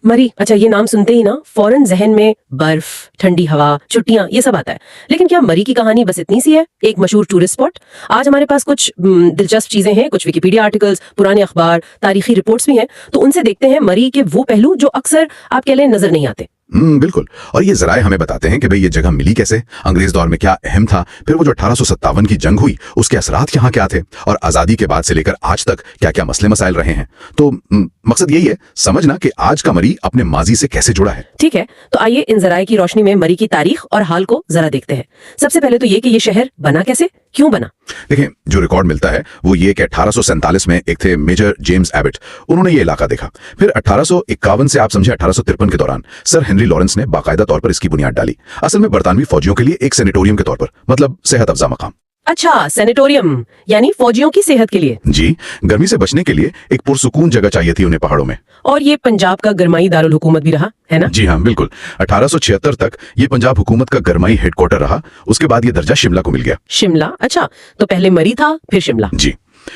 मरी, अच्छा ये नाम सुनते ही ना फौरन जहन में बर्फ, ठंडी हवा, छुट्टियां, ये सब आता है। लेकिन क्या मरी की कहानी बस इतनी सी है, एक मशहूर टूरिस्ट स्पॉट? आज हमारे पास कुछ दिलचस्प चीजें हैं, कुछ विकिपीडिया आर्टिकल्स, पुराने अखबार, तारीखी रिपोर्ट्स भी हैं, तो उनसे देखते हैं मरी के वो पहलू जो अक्सर आप कह लें नजर नहीं आते। बिल्कुल। और ये जराए हमें बताते हैं कि भाई ये जगह मिली कैसे, अंग्रेज दौर में क्या अहम था, फिर वो जो 1857 की जंग हुई उसके असरात यहाँ क्या थे, और आजादी के बाद से लेकर आज तक क्या क्या मसले मसाइल रहे हैं। तो मकसद यही है समझना कि आज का मरी अपने माजी से कैसे जुड़ा है। ठीक है, तो आइए इन जराए की रोशनी में मरी की तारीख और हाल को जरा देखते हैं। सबसे पहले तो ये कि ये शहर बना कैसे, क्यों बना? देखें, जो रिकॉर्ड मिलता है वो ये कि 1847 में एक थे मेजर जेम्स एबट, उन्होंने ये इलाका देखा। फिर 1851 से आप समझे 1853 के दौरान सर हेनरी लॉरेंस ने बाकायदा तौर पर इसकी बुनियाद डाली, असल में बरतानवी फौजियों के लिए एक सेनेटोरियम के तौर पर, मतलब सेहत अफजा मकाम। अच्छा, सेनेटोरियम यानी फौजियों की सेहत के लिए? जी, गर्मी से बचने के लिए एक पुरसुकून जगह चाहिए थी उन्हें पहाड़ों में। और ये पंजाब का गरमाई दारुल हुकूमत भी रहा है ना? जी हाँ, बिल्कुल। 1876 तक ये पंजाब हुकूमत का गरमाई हेडक्वार्टर रहा, उसके बाद ये दर्जा शिमला को मिल गया। शिमला, अच्छा, तो पहले मरी था फिर शिमला। जी,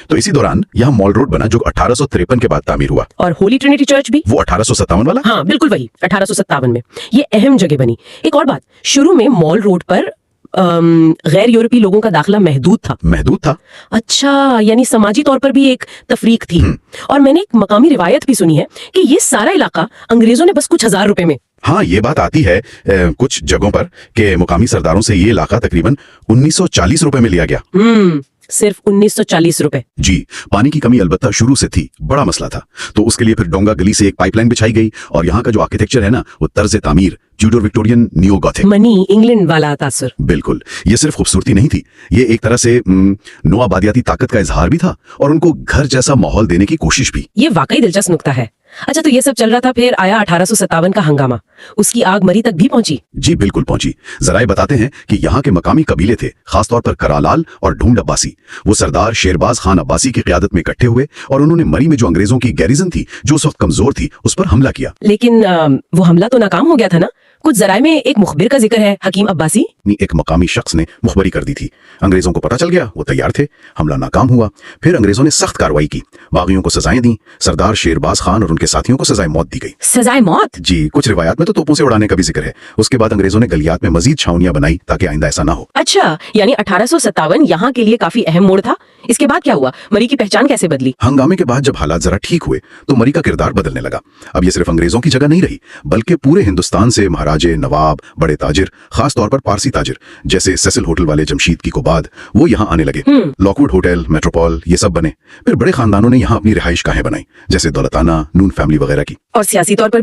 तो इसी दौरान यहाँ मॉल रोड बना जो 1853 के बाद तामीर हुआ। और होली ट्रिनिटी चर्च भी? वो 1857 वाला? हाँ बिल्कुल वही, 1857 में। ये अहम जगह बनी। एक और बात, शुरू में मॉल रोड पर गैर यूरोपीय लोगों का दाखिला महदूद था। महदूद था? अच्छा, यानी समाजी तौर पर भी एक तफरीक थी। और मैंने एक मकामी रिवायत भी सुनी है कि ये सारा इलाका अंग्रेजों ने बस कुछ हजार रुपए में। हाँ, ये बात आती है कुछ जगहों पर कि मुकामी सरदारों से ये इलाका तकरीबन 1940 रुपए में लिया गया। सिर्फ 1940 रुपए? जी, पानी की कमी अलबत्ता शुरू से थी, बड़ा मसला था, तो उसके लिए फिर डोंगा गली से एक पाइपलाइन बिछाई गई, और यहाँ का जो आर्किटेक्चर है ना, वो तर्ज तामीर Tudor Victorian neo Gothic, money England वाला तासुर। बिल्कुल। ये सिर्फ खूबसूरती नहीं थी, ये एक तरह से नौआबादियाती ताकत का इजहार भी था, और उनको घर जैसा माहौल देने की कोशिश भी। ये वाकई दिलचस्प नुक्ता है। अच्छा, तो ये सब चल रहा था, फिर आया 1857 का हंगामा, उसकी आग मरी तक भी पहुंची? जी बिल्कुल पहुंची। जराए बताते हैं कि यहाँ के मकामी कबीले थे, खासतौर पर करालाल और ढूंढ अब्बासी। वो सरदार शेरबाज खान अब्बासी की क़यादत में इकट्ठे हुए, और उन्होंने मरी में जो अंग्रेजों की गैरिजन थी जो उस वक्त कमजोर थी, उस पर हमला किया। लेकिन वो हमला तो नाकाम हो गया था ना? कुछ जराए में एक मुखबिर का जिक्र है, हकीम अब्बासी। एक मकामी शख्स ने मुखबरी कर दी थी, अंग्रेजों को पता चल गया, वो तैयार थे, हमला नाकाम हुआ। फिर अंग्रेजों ने सख्त कार्रवाई की, बागियों को सजाएं दी, सरदार शेरबाज खान और उनके साथियों को सजाए मौत दी गई। सजाए मौत? जी, कुछ रिवायात में तो तोपों से उड़ाने का भी जिक्र है। उसके बाद अंग्रेजों ने गलियात में मजीद छावनियां बनाई ताकि आइंदा ऐसा ना हो। अच्छा, यानी 1857 यहाँ के लिए काफी अहम मोड़ था। इसके बाद क्या हुआ, मरी की पहचान कैसे बदली? हंगामे के बाद जब हालात जरा ठीक हुए तो मरी का किरदार बदलने लगा। अब ये सिर्फ अंग्रेजों की जगह नहीं रही, बल्कि पूरे हिंदुस्तान से महाराजे, नवाब, बड़े ताजिर, खास तौर पर पारसी ताजिर जैसे सेसिल होटल वाले जमशीद की कोबाद, वो यहाँ आने लगे। लॉकवुड होटल, मेट्रोपॉल, ये सब बने। फिर बड़े खानदानों ने यहाँ अपनी रिहाइश गाहें बनाई, जैसे दौलताना, नून फैमिली वगैरह की। और सियासी तौर पर